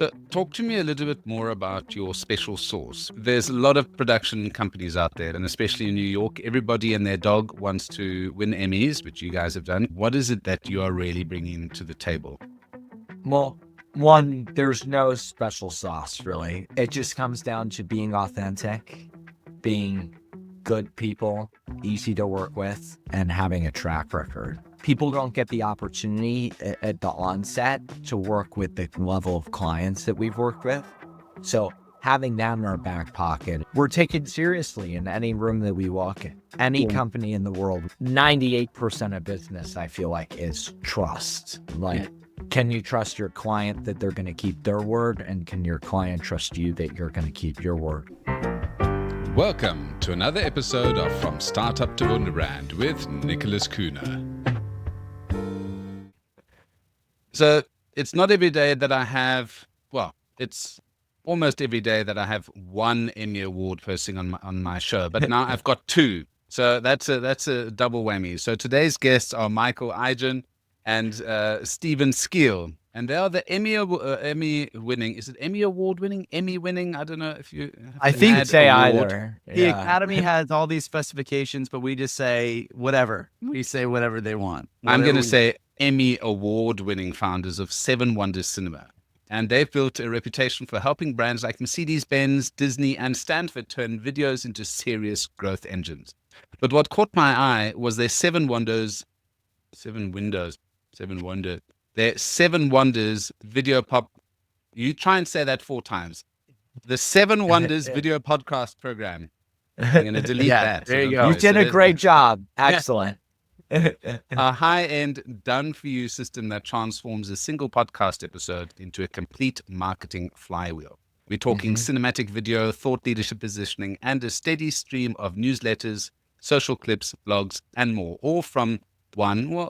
So talk to me a little bit more about your special sauce. There's a lot of production companies out there, and especially in New York, everybody and their dog wants to win Emmys, which you guys have done. What is it that you are really bringing to the table? Well, one, there's no special sauce, really. It just comes down to being authentic, being good people, easy to work with, and having a track record. People don't get the opportunity at the onset to work with the level of clients that we've worked with. So having that in our back pocket, we're taken seriously in any room that we walk in. Any company in the world, 98% of business, I feel like, is trust. Can you trust your client that they're going to keep their word? And can your client trust you that you're going to keep your word? Welcome to another episode of From Startup to Wunderbrand with Nicholas Kuhner. So it's not every day that I have, it's almost every day that I have one Emmy Award posting on my show, but now I've got two. So that's a double whammy. So today's guests are Michael Eigen and Stephen Skeel. And they are the Emmy-winning. Is it Emmy Award-winning? Emmy-winning? I don't know if you I think say award. either. The Academy has all these specifications, but we just say whatever. We say whatever they want. I'm going to say Emmy Award-winning founders of Seven Wonders Cinema. And they've built a reputation for helping brands like Mercedes-Benz, Disney, and Stanford turn videos into serious growth engines. But what caught my eye was their Seven Wonders video pop. You try and say that 4 times. The Seven Wonders video podcast program. I'm going to delete that. There you go. You did a great job. Excellent. A high-end, done-for-you system that transforms a single podcast episode into a complete marketing flywheel. We're talking cinematic video, thought leadership positioning, and a steady stream of newsletters, social clips, blogs, and more, all from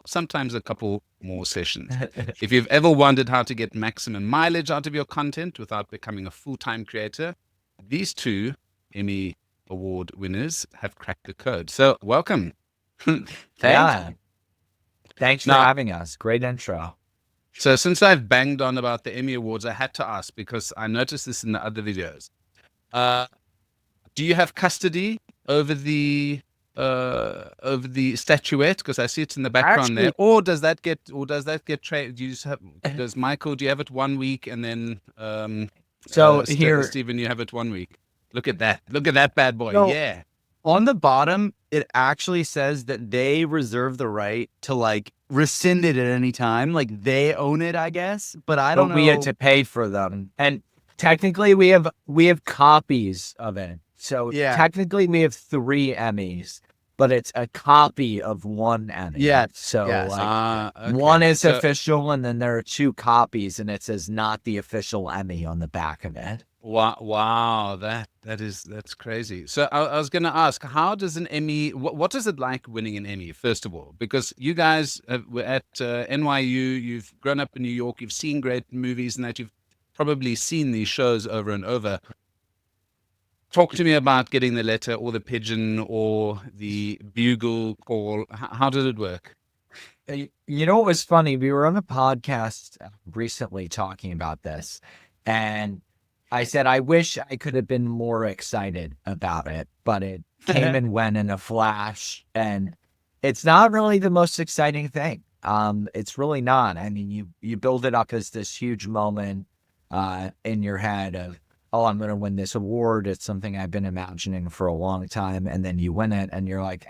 sometimes a couple more sessions. If you've ever wondered how to get maximum mileage out of your content without becoming a full-time creator, these two Emmy Award winners have cracked the code. So welcome. Thanks for having us. Great intro. So since I've banged on about the Emmy Awards, I had to ask because I noticed this in the other videos. Do you have custody over the statuette? Because I see it's in the background there. Or does that get traded? Does Michael? Do you have it 1 week and then here, Stephen, you have it 1 week? Look at that! Look at that bad boy! Yeah. On the bottom, it actually says that they reserve the right to rescind it at any time. Like they own it, I guess. But I don't know. We had to pay for them, and technically we have copies of it. So technically we have 3 Emmys, but it's a copy of one Emmy. Yeah. So okay. One is official, and then there are 2 copies, and it says not the official Emmy on the back of it. Wow, that's crazy. So I was going to ask, how does an Emmy? What is it like winning an Emmy? First of all, because you guys were at NYU, you've grown up in New York, you've seen great movies, and that you've probably seen these shows over and over. Talk to me about getting the letter or the pigeon or the bugle call. How did it work? You know what was funny? We were on a podcast recently talking about this, and I said, I wish I could have been more excited about it, but it came and went in a flash, and it's not really the most exciting thing. It's really not. I mean, you build it up as this huge moment in your head of, oh, I'm going to win this award. It's something I've been imagining for a long time. And then you win it and you're like,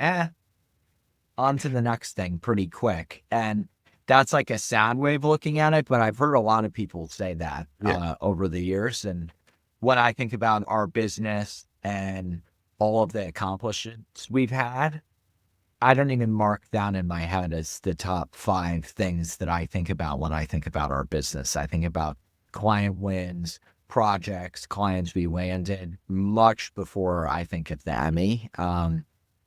on to the next thing pretty quick. And that's like a sad way of looking at it. But I've heard a lot of people say that over the years. And when I think about our business and all of the accomplishments we've had, I don't even mark that in my head as the top 5 things that I think about when I think about our business. I think about client wins, projects, clients we landed much before I think of the Emmy.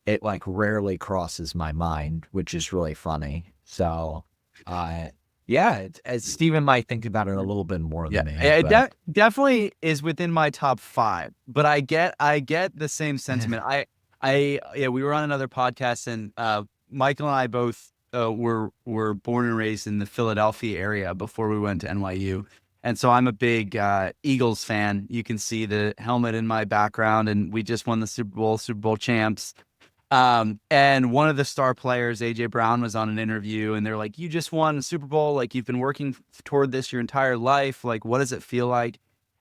It rarely crosses my mind, which is really funny. So, as Stephen might think about it a little bit more than me. It definitely is within my top 5, but I get the same sentiment. We were on another podcast, and Michael and I both were born and raised in the Philadelphia area before we went to NYU. And so I'm a big Eagles fan. You can see the helmet in my background, and we just won the Super Bowl champs. And one of the star players, AJ Brown, was on an interview, and they're like, "You just won the Super Bowl. Like, you've been working toward this your entire life. Like, what does it feel like?"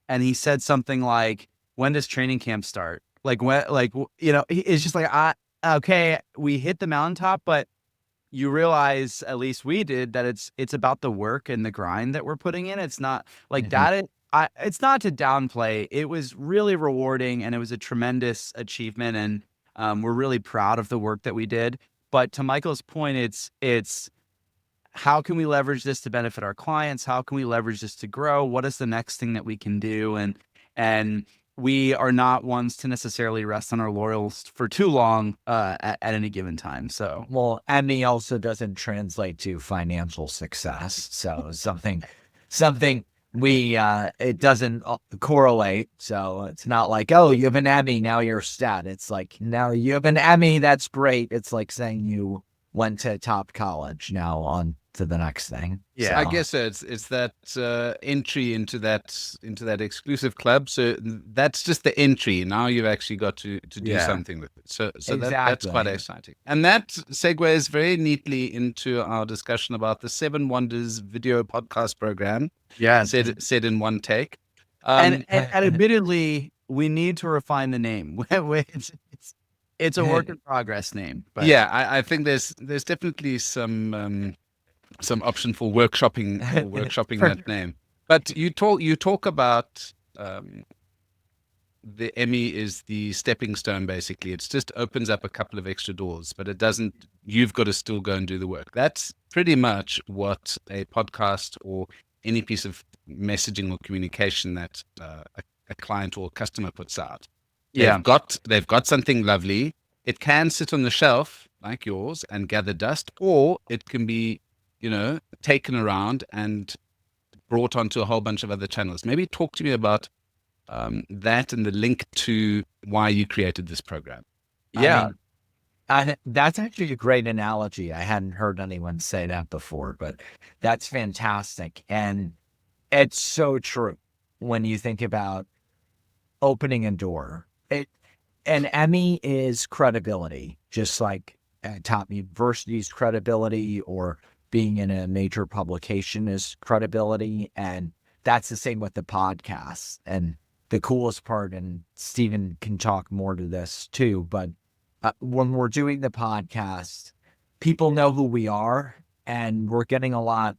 And he said something like, "When does training camp start? Like, when, like, it's just like, okay, we hit the mountaintop, but you realize, at least we did, that it's about the work and the grind that we're putting in. It's not like that. It's not to downplay. It was really rewarding, and it was a tremendous achievement, and we're really proud of the work that we did. But to Michael's point, it's how can we leverage this to benefit our clients? How can we leverage this to grow? What is the next thing that we can do? And we are not ones to necessarily rest on our laurels for too long at any given time. So, well, Emmy also doesn't translate to financial success. So something we it doesn't correlate. So it's not like, oh, you have an Emmy, now you're stat. It's like, now you have an Emmy, that's great. It's like saying you went to top college, now on to the next thing. Yeah. So I guess it's that entry into that exclusive club. So that's just the entry. Now you've actually got to do something with it. So that's quite exciting. And that segues very neatly into our discussion about the 7 Wonders video podcast program. Yeah. Said in one take. And admittedly, we need to refine the name. It's a work in progress name. But. Yeah, I think there's definitely some option for workshopping that name. But you talk about the Emmy is the stepping stone. Basically, it just opens up a couple of extra doors, but it doesn't. You've got to still go and do the work. That's pretty much what a podcast or any piece of messaging or communication that a client or customer puts out. Yeah. They've got something lovely. It can sit on the shelf like yours and gather dust, or it can be, taken around and brought onto a whole bunch of other channels. Maybe talk to me about that and the link to why you created this program. Yeah. That's actually a great analogy. I hadn't heard anyone say that before, but that's fantastic. And it's so true when you think about opening a door. An Emmy is credibility, just like top university's credibility or being in a major publication is credibility. And that's the same with the podcast. And the coolest part, and Stephen can talk more to this too, but when we're doing the podcast, people know who we are, and we're getting a lot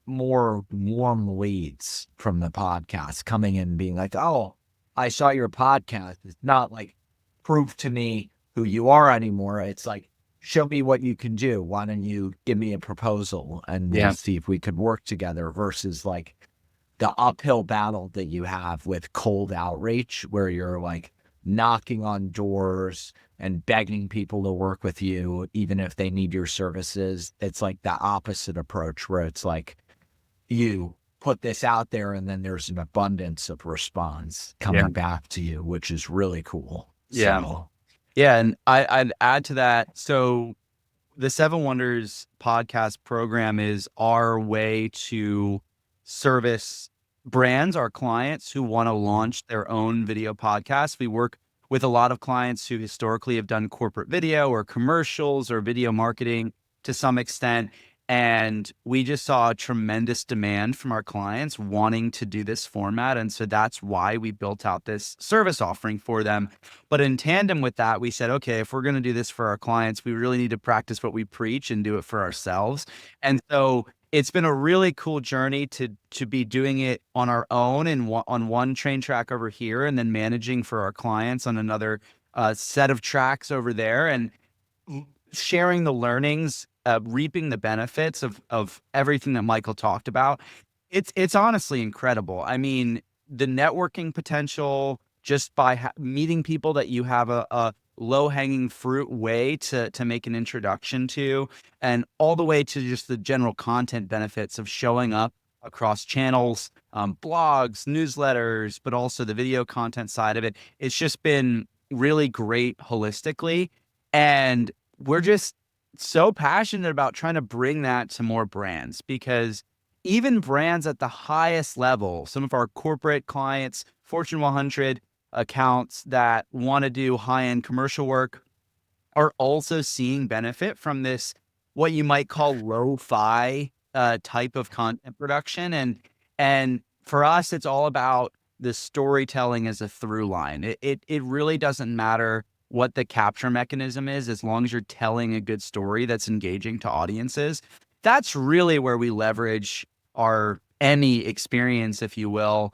more warm leads from the podcast coming in being like, oh, I saw your podcast. It's not like prove to me who you are anymore. It's like, show me what you can do. Why don't you give me a proposal and we'll see if we could work together, versus like the uphill battle that you have with cold outreach, where you're like knocking on doors and begging people to work with you, even if they need your services. It's like the opposite approach, where it's like you put this out there and then there's an abundance of response coming back to you, which is really cool. Yeah. So, yeah. And I'd add to that. So the 7 Wonders podcast program is our way to service brands, our clients who want to launch their own video podcasts. We work with a lot of clients who historically have done corporate video or commercials or video marketing to some extent. And we just saw a tremendous demand from our clients wanting to do this format. And so that's why we built out this service offering for them. But in tandem with that, we said, okay, if we're going to do this for our clients, we really need to practice what we preach and do it for ourselves. And so it's been a really cool journey to be doing it on our own and on one train track over here, and then managing for our clients on another set of tracks over there, and sharing the learnings, reaping the benefits of everything that Michael talked about. It's honestly incredible. I mean, the networking potential just by meeting people that you have a low-hanging fruit way to make an introduction to, and all the way to just the general content benefits of showing up across channels, blogs, newsletters, but also the video content side of it. It's just been really great holistically. And we're just so passionate about trying to bring that to more brands, because even brands at the highest level, some of our corporate clients, Fortune 100 accounts that want to do high-end commercial work, are also seeing benefit from this, what you might call lo-fi type of content production. And for us, it's all about the storytelling as a through line. It really doesn't matter what the capture mechanism is, as long as you're telling a good story that's engaging to audiences. That's really where we leverage our Emmy experience, if you will.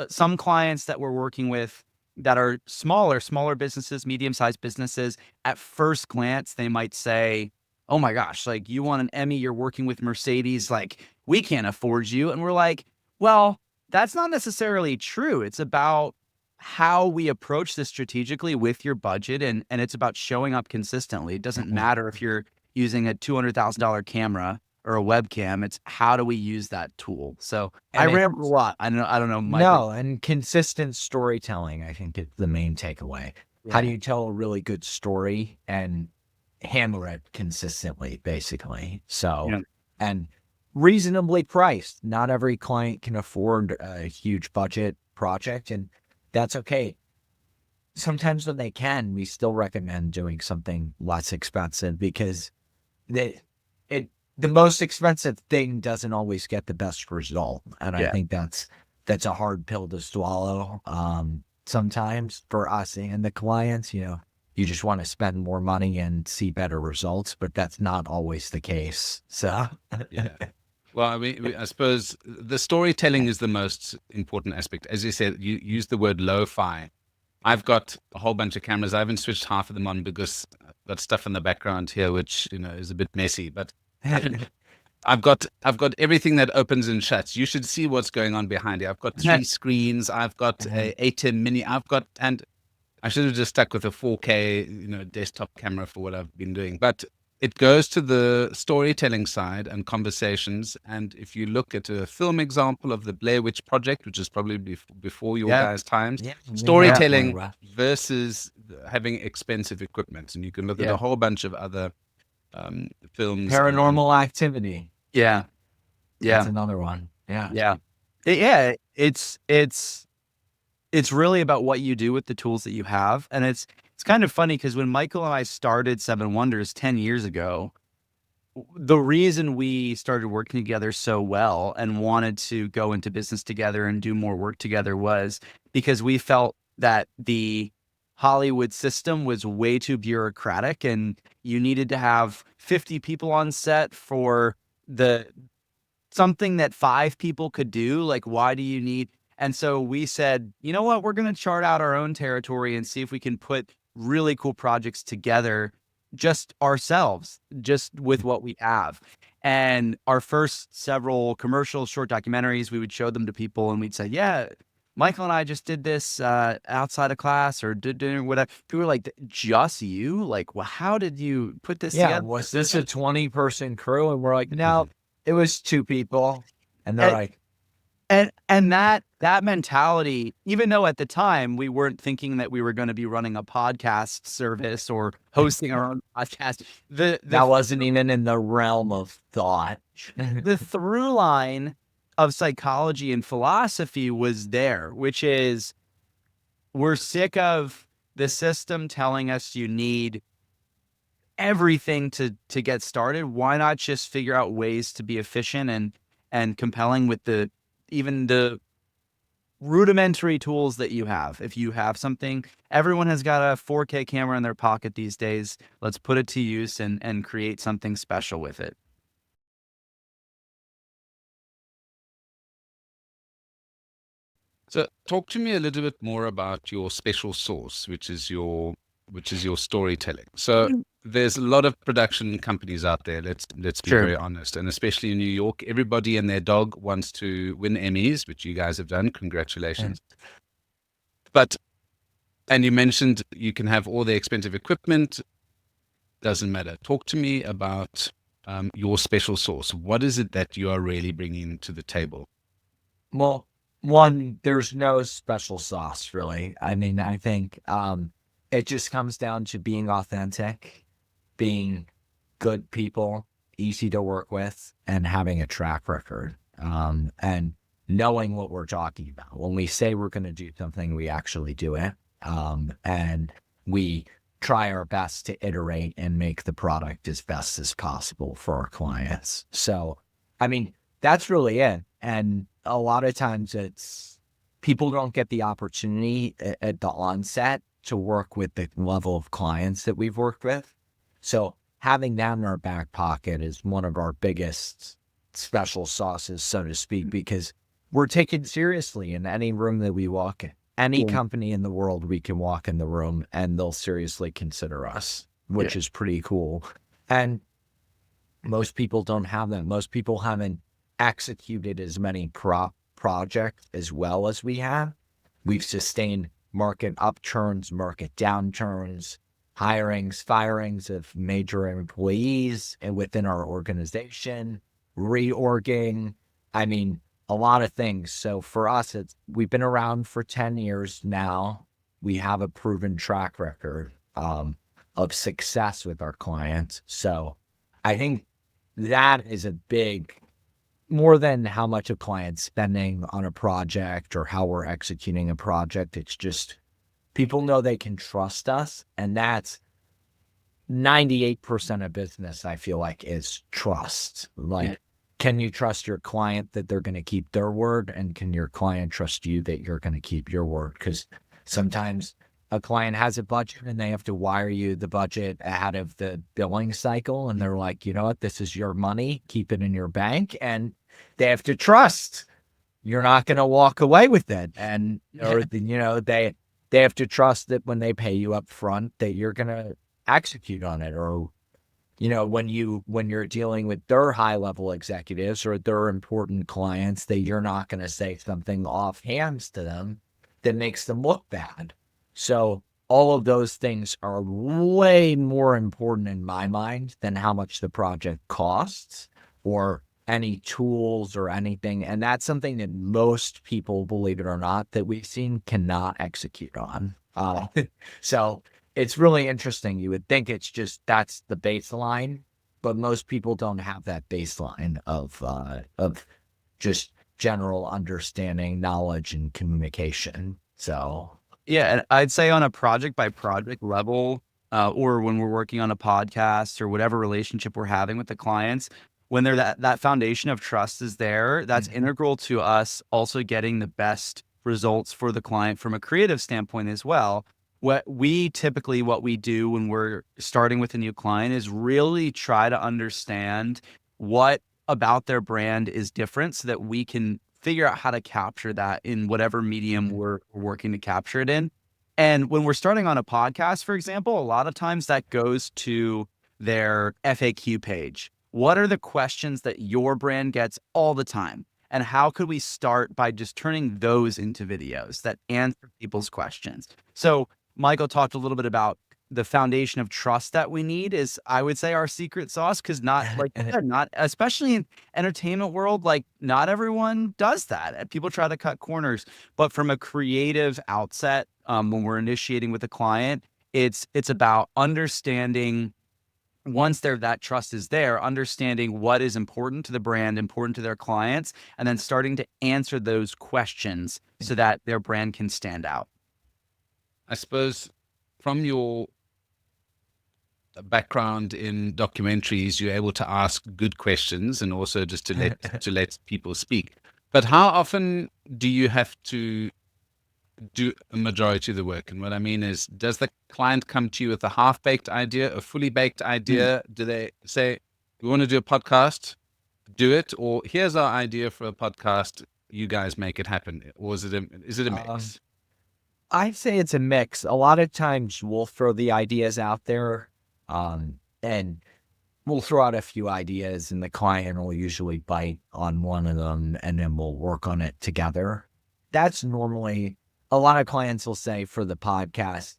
Some clients that we're working with that are smaller businesses, medium-sized businesses, at first glance, they might say, oh my gosh, like, you want an Emmy, you're working with Mercedes, like, we can't afford you. And we're like, well, that's not necessarily true. It's about how we approach this strategically with your budget, and it's about showing up consistently. It doesn't matter if you're using a $200,000 camera or a webcam. It's how do we use that tool? So I rambled a lot. I don't know. No, and consistent storytelling, I think, is the main takeaway. Yeah. How do you tell a really good story and handle it consistently, basically? So, Yeah. and reasonably priced. Not every client can afford a huge budget project, and that's okay. Sometimes when they can, we still recommend doing something less expensive, because the most expensive thing doesn't always get the best result. And I think that's a hard pill to swallow. Sometimes for us and the clients, you just want to spend more money and see better results, but that's not always the case. So Yeah. Well, I mean, I suppose the storytelling is the most important aspect. As you said, you use the word lo-fi. I've got a whole bunch of cameras. I haven't switched half of them on because I've got stuff in the background here, which, is a bit messy, but I've got everything that opens and shuts. You should see what's going on behind you. I've got 3 screens. I've got a A10 mini. And I should have just stuck with a 4K, desktop camera for what I've been doing. But it goes to the storytelling side and conversations. And if you look at a film example of the Blair Witch Project, which is probably before your guys' times, storytelling versus having expensive equipment. And you can look at a whole bunch of other films. Paranormal Activity. Yeah. That's another one. Yeah. It's really about what you do with the tools that you have. And it's kind of funny because when Michael and I started Seven Wonders 10 years ago, the reason we started working together so well and wanted to go into business together and do more work together was because we felt that the Hollywood system was way too bureaucratic, and you needed to have 50 people on set for something that 5 people could do. Like, why do you need? And so we said, you know what, we're going to chart out our own territory and see if we can put really cool projects together just ourselves, just with what we have. And our first several commercials, short documentaries, we would show them to people and we'd say, yeah, Michael and I just did this outside of class or did whatever. People were like, just you? Like, well, how did you put this together? Was this a 20-person crew? And we're like, no, it was 2 people. And they're like, and that mentality, even though at the time we weren't thinking that we were going to be running a podcast service or hosting our own podcast, that wasn't even in the realm of thought. The through line of psychology and philosophy was there, which is we're sick of the system telling us you need everything to get started. Why not just figure out ways to be efficient and compelling with even the rudimentary tools that you have? If you have something, everyone has got a 4K camera in their pocket these days. Let's put it to use and create something special with it. So talk to me a little bit more about your special sauce, which is your storytelling. So there's a lot of production companies out there. Let's be very honest, and especially in New York, everybody and their dog wants to win Emmys, which you guys have done. Congratulations. And you mentioned you can have all the expensive equipment. Doesn't matter. Talk to me about your special sauce. What is it that you are really bringing to the table? Well, one, there's no special sauce, really. I mean, I think it just comes down to being authentic, being good people, easy to work with, and having a track record. and knowing what we're talking about. When we say we're going to do something, we actually do it. And we try our best to iterate and make the product as best as possible for our clients. So, I mean, that's really it. And a lot of times people don't get the opportunity at the onset to work with the level of clients that we've worked with. So having that in our back pocket is one of our biggest special sauces, so to speak, because we're taken seriously in any room that we walk in. Any company in the world, we can walk in the room and they'll seriously consider us, which is pretty cool. And most people don't have that. Most people haven't executed as many projects as well as we have. We've sustained market upturns, market downturns, hirings, firings of major employees and within our organization, reorging. I mean, a lot of things. So for us, we've been around for 10 years now. We have a proven track record of success with our clients. So I think that is a big, more than how much a client's spending on a project or how we're executing a project. It's just people know they can trust us. And that's 98% of business, I feel like, is trust. Like, can you trust your client that they're going to keep their word? And can your client trust you that you're going to keep your word? Because sometimes a client has a budget and they have to wire you the budget ahead of the billing cycle. And they're like, you know what, this is your money, keep it in your bank. And they have to trust you're not going to walk away with it. And, or, you know, they have to trust that when they pay you up front, that you're going to execute on it. Or, you know, when you're dealing with their high level executives or their important clients, that you're not going to say something offhand to them that makes them look bad. So all of those things are way more important in my mind than how much the project costs or any tools or anything. And that's something that most people, believe it or not, that we've seen cannot execute on. So it's really interesting. You would think it's just, that's the baseline, but most people don't have that baseline of just general understanding, knowledge, and communication. So Yeah, and I'd say on a project by project level, or when we're working on a podcast or whatever relationship we're having with the clients, when that foundation of trust is there, that's integral to us also getting the best results for the client from a creative standpoint as well. What we do when we're starting with a new client is really try to understand what about their brand is different so that we can figure out how to capture that in whatever medium we're working to capture it in. And when we're starting on a podcast, for example, a lot of times that goes to their FAQ page. What are the questions that your brand gets all the time? And how could we start by just turning those into videos that answer people's questions? So Michael talked a little bit about the foundation of trust that we need is, I would say, our secret sauce. Cause not especially in entertainment world, like not everyone does that. People try to cut corners, but from a creative outset, when we're initiating with a client, it's about understanding once that trust is there, understanding what is important to the brand, important to their clients, and then starting to answer those questions so that their brand can stand out. I suppose from your background in documentaries, you're able to ask good questions and also just to let people speak. But how often do you have to do a majority of the work? And what I mean is, does the client come to you with a half-baked idea, a fully baked idea? Do they say, we want to do a podcast, do it? Or here's our idea for a podcast, you guys make it happen? Or is it a mix? I'd say it's a mix. A lot of times we'll throw the ideas out there, and we'll throw out a few ideas and the client will usually bite on one of them and then we'll work on it together. That's normally, a lot of clients will say for the podcast,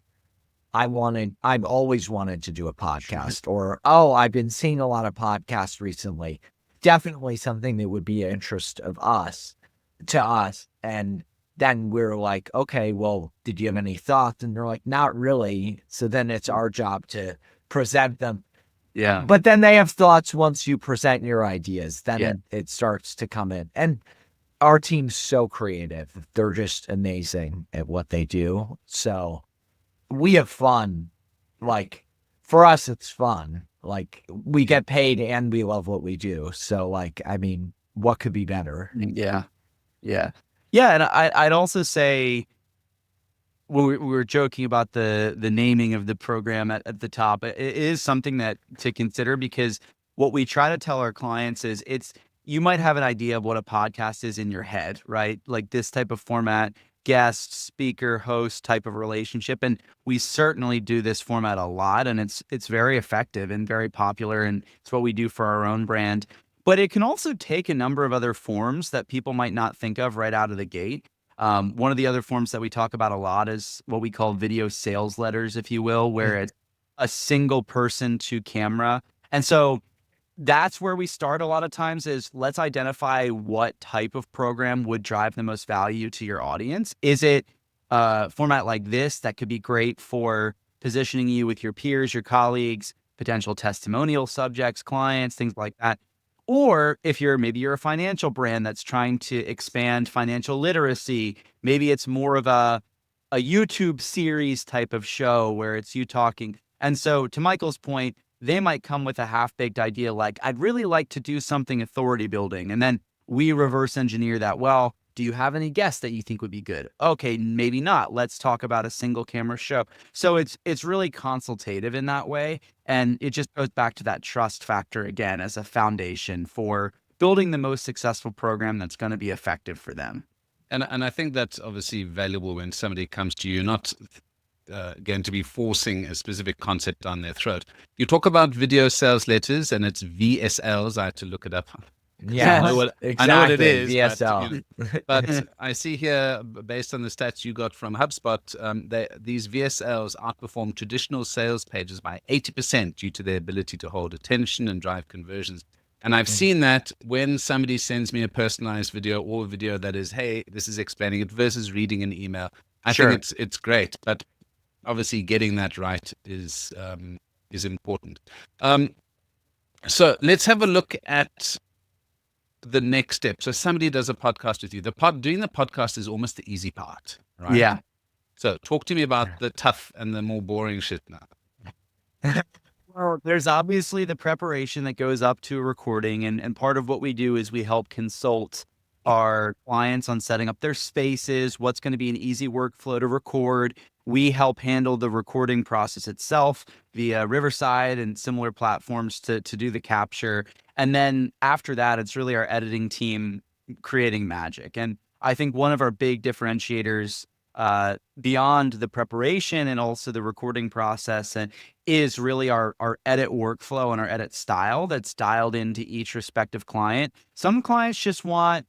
I've always wanted to do a podcast, or, oh, I've been seeing a lot of podcasts recently. Definitely something that would be of interest to us. And then we're like, okay, well, did you have any thoughts? And they're like, not really. So then it's our job to present them. Yeah. But then they have thoughts once you present your ideas. Then Yeah. it starts to come in. And our team's so creative. They're just amazing at what they do. So we have fun. Like, for us, it's fun. Like, we get paid and we love what we do. So, like, I mean, what could be better? Yeah. Yeah. Yeah. And I'd also say, when we were joking about the naming of the program at the top, it is something that to consider, because what we try to tell our clients is you might have an idea of what a podcast is in your head, right? Like this type of format, guest, speaker, host type of relationship. And we certainly do this format a lot, and it's very effective and very popular, and it's what we do for our own brand. But it can also take a number of other forms that people might not think of right out of the gate. One of the other forms that we talk about a lot is what we call video sales letters, if you will, where it's a single person to camera. And so that's where we start a lot of times, is let's identify what type of program would drive the most value to your audience. Is it a format like this that could be great for positioning you with your peers, your colleagues, potential testimonial subjects, clients, things like that? Or if maybe you're a financial brand that's trying to expand financial literacy, maybe it's more of a YouTube series type of show where it's you talking. And so to Michael's point, they might come with a half-baked idea like, I'd really like to do something authority building. And then we reverse engineer that. Well, do you have any guests that you think would be good? Okay, maybe not. Let's talk about a single camera show. So it's really consultative in that way. And it just goes back to that trust factor again as a foundation for building the most successful program that's going to be effective for them. And I think that's obviously valuable when somebody comes to you, not going to be forcing a specific concept down their throat. You talk about video sales letters, and it's VSLs. I had to look it up. Yeah, I know what it is. VSL. But I see here, based on the stats you got from HubSpot, these VSLs outperform traditional sales pages by 80% due to their ability to hold attention and drive conversions. And I've seen that when somebody sends me a personalized video, or a video that is, hey, this is explaining it, versus reading an email. I think it's great, but obviously getting that right is important. So let's have a look at the next step. So somebody does a podcast with you. Doing the podcast is almost the easy part, right? Yeah. So talk to me about the tough and the more boring shit now. Well, there's obviously the preparation that goes up to a recording. And part of what we do is we help consult our clients on setting up their spaces, what's going to be an easy workflow to record. We help handle the recording process itself via Riverside and similar platforms to do the capture. And then after that, it's really our editing team creating magic. And I think one of our big differentiators beyond the preparation and also the recording process is really our edit workflow and our edit style that's dialed into each respective client. Some clients just want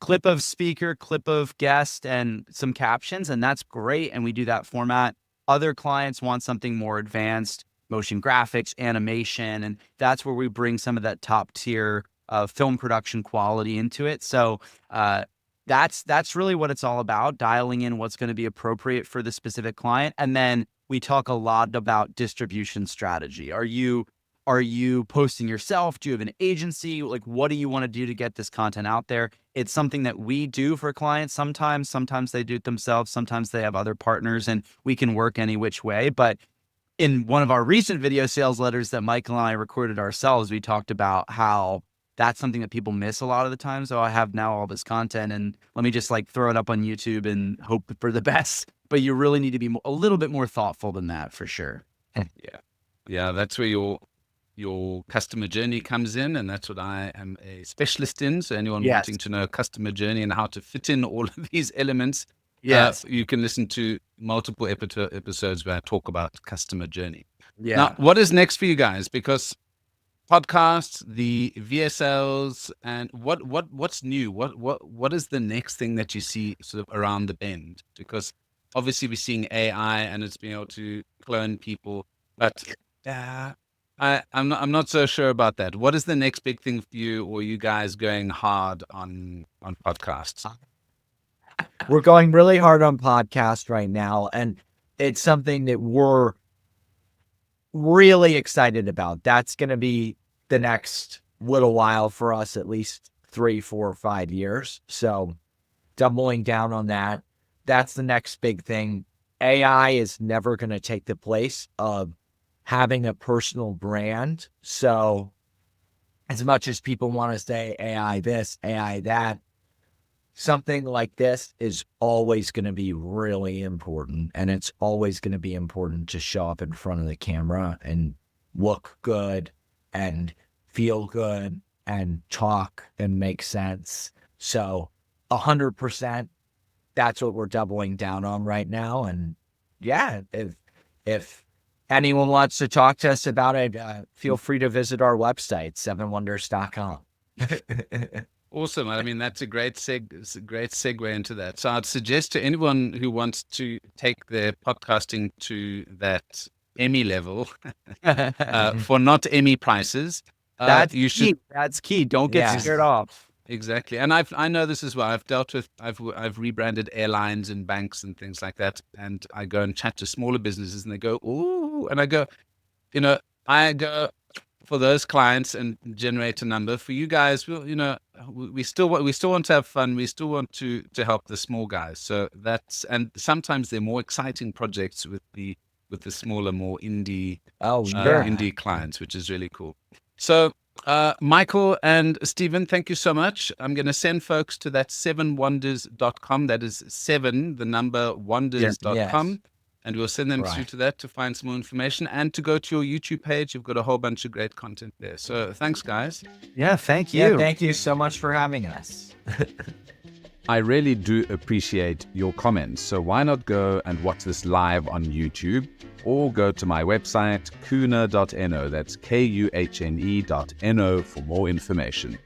clip of speaker, clip of guest, and some captions, and that's great. And we do that format. Other clients want something more advanced, motion graphics, animation, and that's where we bring some of that top tier film production quality into it. So that's really what it's all about, dialing in what's going to be appropriate for the specific client. And then we talk a lot about distribution strategy. Are you posting yourself? Do you have an agency? Like, what do you want to do to get this content out there? It's something that we do for clients. Sometimes they do it themselves. Sometimes they have other partners, and we can work any which way. But in one of our recent video sales letters that Michael and I recorded ourselves, we talked about how that's something that people miss a lot of the time. So I have now all this content, and let me just like throw it up on YouTube and hope for the best. But you really need to be a little bit more thoughtful than that, for sure. Yeah, that's where your customer journey comes in, and that's what I am a specialist in. So anyone wanting to know customer journey and how to fit in all of these elements, you can listen to multiple episodes where I talk about customer journey. Yeah. Now, what is next for you guys? Because podcasts, the VSLs, and what's new? What is the next thing that you see sort of around the bend? Because obviously we're seeing AI and it's being able to clone people, but I'm not so sure about that. What is the next big thing for you, or you guys going hard on podcasts? We're going really hard on podcast right now, and it's something that we're really excited about. That's going to be the next little while for us, at least 3, 4, 5 years. So doubling down on that. That's the next big thing. AI is never going to take the place of having a personal brand. So as much as people want to say AI this, AI that, something like this is always going to be really important. And it's always going to be important to show up in front of the camera and look good and feel good and talk and make sense. So 100%, that's what we're doubling down on right now. And yeah, if anyone wants to talk to us about it, feel free to visit our website, 7wonders.com. Awesome. I mean, that's a great segue into that. So I'd suggest to anyone who wants to take their podcasting to that Emmy level for not Emmy prices, That's you key. should. That's key. Don't get Yes. scared off. Exactly. And I know this as well. I've rebranded airlines and banks and things like that. And I go and chat to smaller businesses and they go, ooh, and I go, for those clients and generate a number. For you guys, we still want to have fun. We still want to help the small guys. So and sometimes they're more exciting projects with the smaller, more indie indie clients, which is really cool. So Michael and Stephen, thank you so much. I'm going to send folks to that 7wonders.com. That is 7, the number wonders.com. Yes. And we'll send them through to that to find some more information and to go to your YouTube page. You've got a whole bunch of great content there. So thanks, guys. Yeah, thank you. Yeah, thank you so much for having us. I really do appreciate your comments. So why not go and watch this live on YouTube or go to my website, kuhne.no. That's kuhne.no for more information.